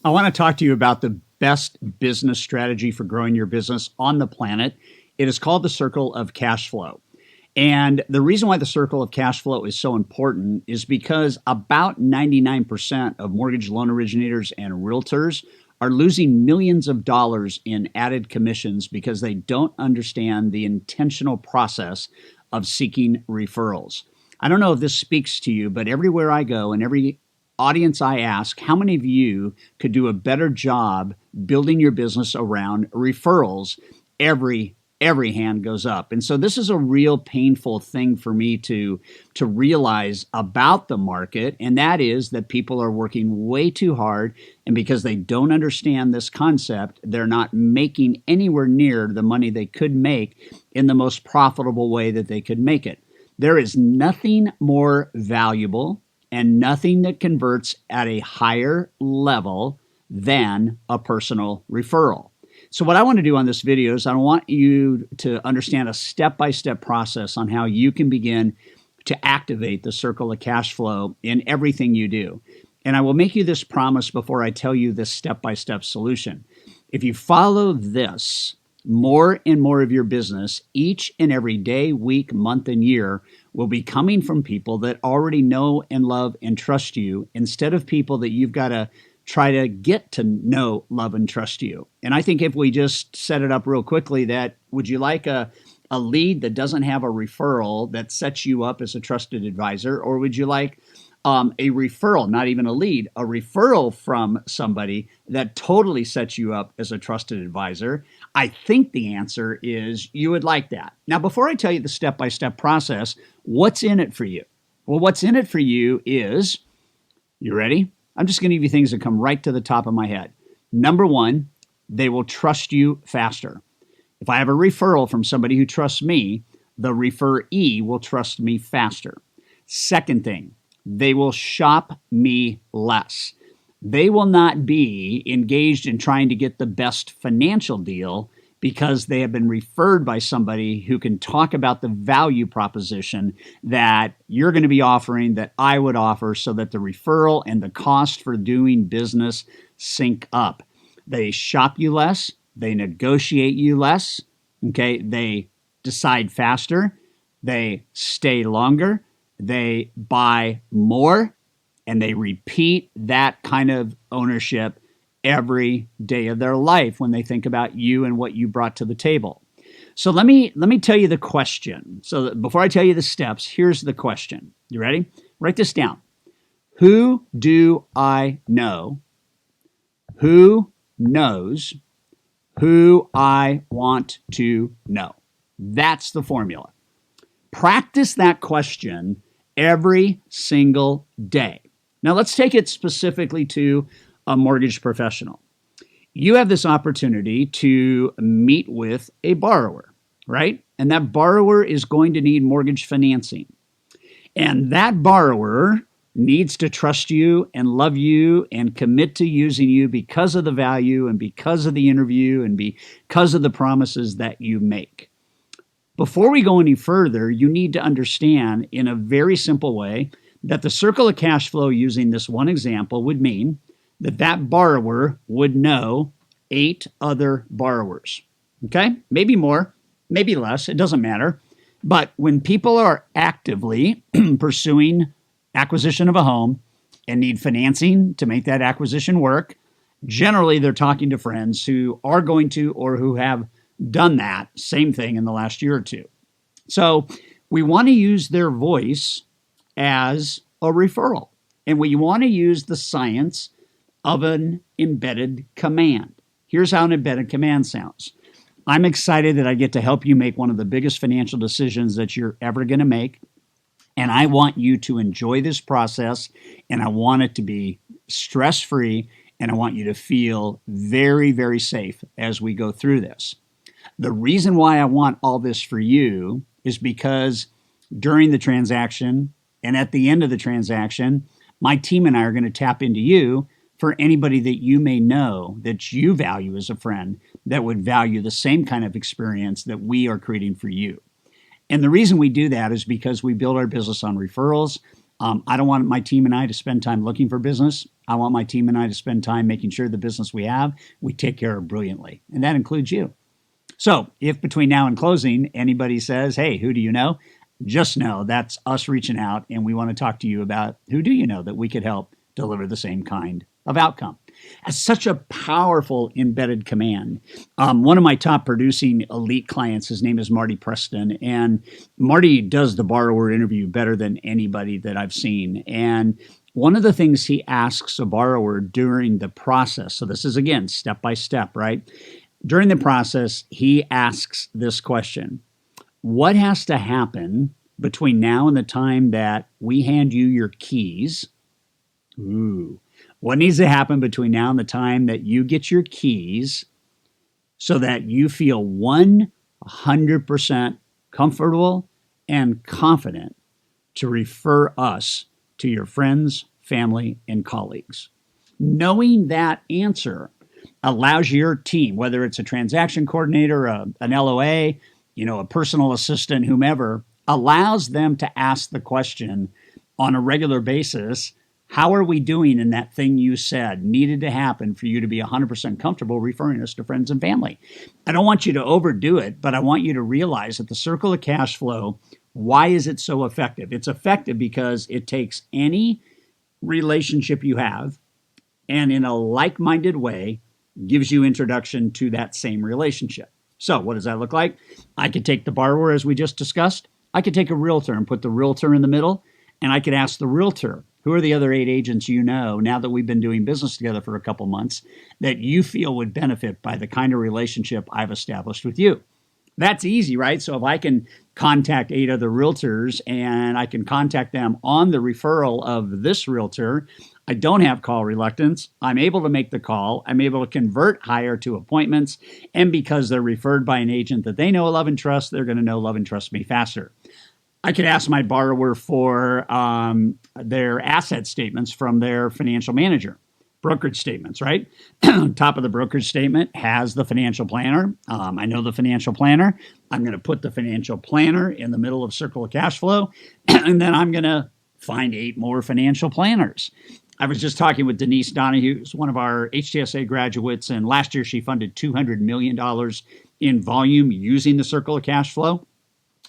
I want to talk to you about the best business strategy for growing your business on the planet. It is called the circle of cash flow. And the reason why the circle of cash flow is so important is because about 99% of mortgage loan originators and realtors are losing millions of dollars in added commissions because they don't understand the intentional process of seeking referrals. I don't know if this speaks to you, but everywhere I go and every audience I ask, how many of you could do a better job building your business around referrals? Every hand goes up. And so this is a real painful thing for me to realize about the market, and that is that people are working way too hard, and because they don't understand this concept, they're not making anywhere near the money they could make in the most profitable way that they could make it. There is nothing more valuable and nothing that converts at a higher level than a personal referral. So what I want to do on this video is I want you to understand a step-by-step process on how you can begin to activate the circle of cash flow in everything you do. And I will make you this promise before I tell you this step-by-step solution. If you follow this, more and more of your business each and every day, week, month, and year will be coming from people that already know and love and trust you instead of people that you've got to try to get to know, love, and trust you. And I think if we just set it up real quickly that, would you like a lead that doesn't have a referral that sets you up as a trusted advisor? Or would you like a referral, not even a lead, a referral from somebody that totally sets you up as a trusted advisor? I think the answer is you would like that. Now, before I tell you the step-by-step process, what's in it for you? Well, what's in it for you is, you ready? I'm just going to give you things that come right to the top of my head. Number one, they will trust you faster. If I have a referral from somebody who trusts me, the referee will trust me faster. Second thing, they will shop me less. They will not be engaged in trying to get the best financial deal because they have been referred by somebody who can talk about the value proposition that you're going to be offering, that I would offer, so that the referral and the cost for doing business sync up. They shop you less, they negotiate you less, okay? They decide faster, they stay longer, they buy more, and they repeat that kind of ownership every day of their life when they think about you and what you brought to the table. So let me tell you the question. So before I tell you the steps, here's the question. You ready? Write this down. Who do I know? Who knows who I want to know? That's the formula. Practice that question every single day. Now let's take it specifically to a mortgage professional. You have this opportunity to meet with a borrower, right? And that borrower is going to need mortgage financing. And that borrower needs to trust you and love you and commit to using you because of the value and because of the interview and because of the promises that you make. Before we go any further, you need to understand in a very simple way that the circle of cash flow, using this one example, would mean that borrower would know 8 other borrowers, okay? Maybe more, maybe less, it doesn't matter. But when people are actively pursuing acquisition of a home and need financing to make that acquisition work, generally they're talking to friends who are going to or who have done that same thing in the last year or two. So we want to use their voice as a referral, and we want to use the science of an embedded command. Here's how an embedded command sounds. I'm excited that I get to help you make one of the biggest financial decisions that you're ever going to make. And I want you to enjoy this process, and I want it to be stress-free, and I want you to feel very, very safe as we go through this. The reason why I want all this for you is because during the transaction and at the end of the transaction, my team and I are going to tap into you for anybody that you may know that you value as a friend that would value the same kind of experience that we are creating for you. And the reason we do that is because we build our business on referrals. I don't want my team and I to spend time looking for business. I want my team and I to spend time making sure the business we have, we take care of brilliantly. And that includes you. So if between now and closing, anybody says, hey, who do you know? Just know that's us reaching out, and we want to talk to you about who do you know that we could help deliver the same kind of outcome. As such a powerful embedded command. One of my top producing elite clients, his name is Marty Preston, and Marty does the borrower interview better than anybody that I've seen. And one of the things he asks a borrower during the process, so this is again step by step, right? During the process, he asks this question: what has to happen between now and the time that we hand you your keys? Ooh. What needs to happen between now and the time that you get your keys so that you feel 100% comfortable and confident to refer us to your friends, family, and colleagues? Knowing that answer allows your team, whether it's a transaction coordinator, an LOA, a personal assistant, whomever, allows them to ask the question on a regular basis: how are we doing in that thing you said needed to happen for you to be 100% comfortable referring us to friends and family? I don't want you to overdo it, but I want you to realize that the circle of cash flow, why is it so effective? It's effective because it takes any relationship you have and in a like-minded way gives you introduction to that same relationship. So what does that look like? I could take the borrower, as we just discussed. I could take a realtor and put the realtor in the middle, and I could ask the realtor, who are the other 8 agents you know, now that we've been doing business together for a couple months, that you feel would benefit by the kind of relationship I've established with you? That's easy, right? So if I can contact 8 other realtors and I can contact them on the referral of this realtor, I don't have call reluctance. I'm able to make the call. I'm able to convert hire to appointments. And because they're referred by an agent that they know, love, and trust, they're going to know, love, and trust me faster. I could ask my borrower for their asset statements from their financial manager. Brokerage statements, right? Top of the brokerage statement has the financial planner. I know the financial planner. I'm going to put the financial planner in the middle of circle of cash flow, and then I'm going to find 8 more financial planners. I was just talking with Denise Donahue, who's one of our HTSA graduates, and last year she funded $200 million in volume using the circle of cash flow.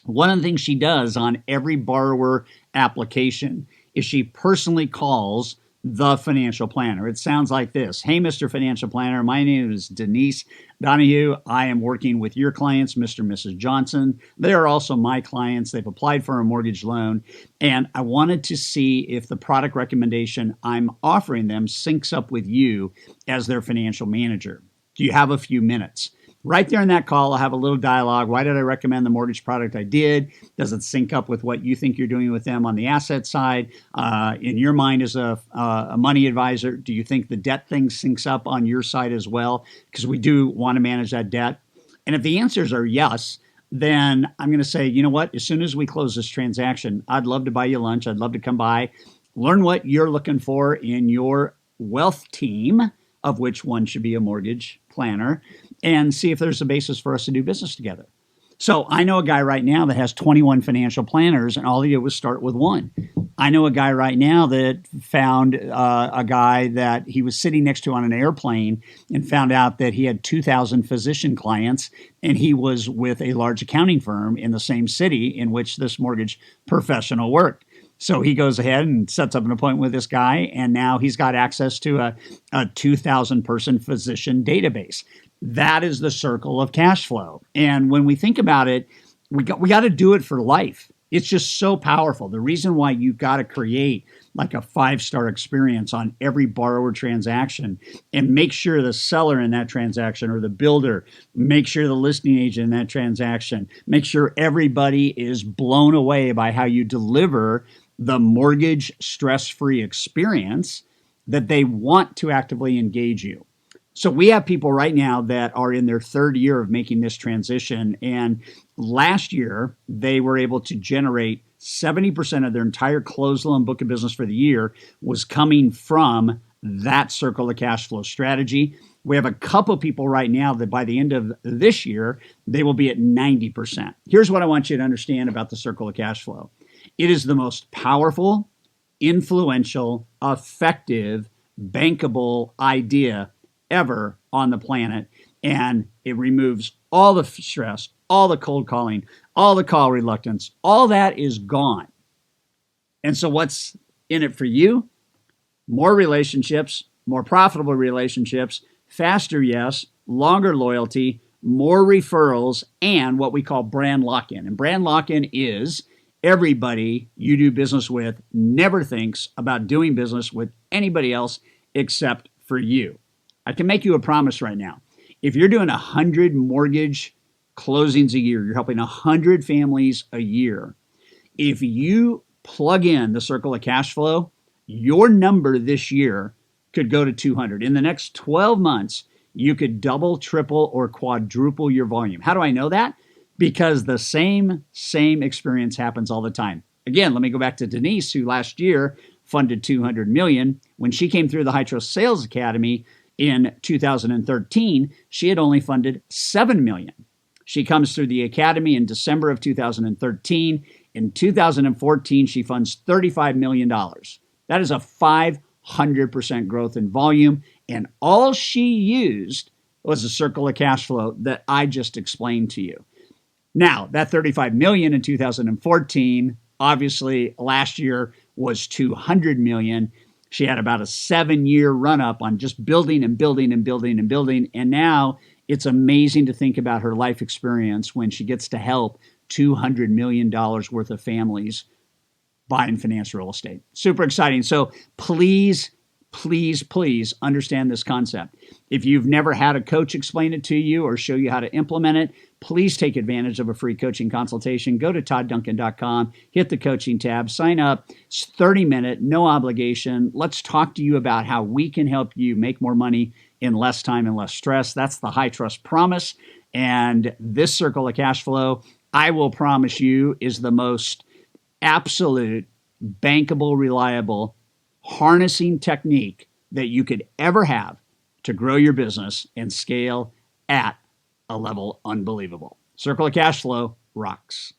One of the things she does on every borrower application is she personally calls the financial planner. It sounds like this: hey, Mr. Financial Planner, my name is Denise Donahue. I am working with your clients, Mr. and Mrs. Johnson. They are also my clients. They've applied for a mortgage loan, and I wanted to see if the product recommendation I'm offering them syncs up with you as their financial manager. Do you have a few minutes? Right there in that call, I'll have a little dialogue. Why did I recommend the mortgage product I did? Does it sync up with what you think you're doing with them on the asset side? In your mind as a money advisor, do you think the debt thing syncs up on your side as well? Because we do want to manage that debt. And if the answers are yes, then I'm going to say, you know what? As soon as we close this transaction, I'd love to buy you lunch. I'd love to come by, learn what you're looking for in your wealth team, of which one should be a mortgage planner, and see if there's a basis for us to do business together. So I know a guy right now that has 21 financial planners, and all he did was start with one. I know a guy right now that found a guy that he was sitting next to on an airplane and found out that he had 2,000 physician clients, and he was with a large accounting firm in the same city in which this mortgage professional worked. So he goes ahead and sets up an appointment with this guy, and now he's got access to a 2,000-person physician database. That is the circle of cash flow. And when we think about it, we got to do it for life. It's just so powerful. The reason why you've got to create like a 5-star experience on every borrower transaction and make sure the seller in that transaction or the builder, make sure the listing agent in that transaction, make sure everybody is blown away by how you deliver the mortgage stress-free experience that they want to actively engage you. So we have people right now that are in their 3rd year of making this transition. And last year, they were able to generate 70% of their entire closed loan book of business for the year was coming from that circle of cash flow strategy. We have a couple people right now that by the end of this year, they will be at 90%. Here's what I want you to understand about the circle of cash flow. It is the most powerful, influential, effective, bankable idea ever on the planet. And it removes all the stress, all the cold calling, all the call reluctance. All that is gone. And so what's in it for you? More relationships, more profitable relationships, faster yes, longer loyalty, more referrals, and what we call brand lock-in. And brand lock-in is everybody you do business with never thinks about doing business with anybody else except for you. I can make you a promise right now. If you're doing 100 mortgage closings a year, you're helping 100 families a year. If you plug in the circle of cash flow, your number this year could go to 200. In the next 12 months, you could double, triple, or quadruple your volume. How do I know that? Because the same experience happens all the time. Again, let me go back to Denise, who last year funded $200 million. When she came through the High Trust Sales Academy in 2013, she had only funded $7 million. She comes through the academy in December of 2013. In 2014, she funds $35 million. That is a 500% growth in volume. And all she used was a circle of cash flow that I just explained to you. Now, that $35 million in 2014, obviously last year was $200 million. She had about a 7-year run up on just building and building and building and building. And now it's amazing to think about her life experience when she gets to help $200 million worth of families buy and finance real estate. Super exciting. So please understand this concept. If you've never had a coach explain it to you or show you how to implement it, please take advantage of a free coaching consultation. Go to toddduncan.com, hit the coaching tab, sign up. It's 30-minute, no obligation. Let's talk to you about how we can help you make more money in less time and less stress. That's the High Trust Promise. And this circle of cash flow, I will promise you, is the most absolute, bankable, reliable harnessing technique that you could ever have to grow your business and scale at a level unbelievable. Circle of Cash Flow rocks.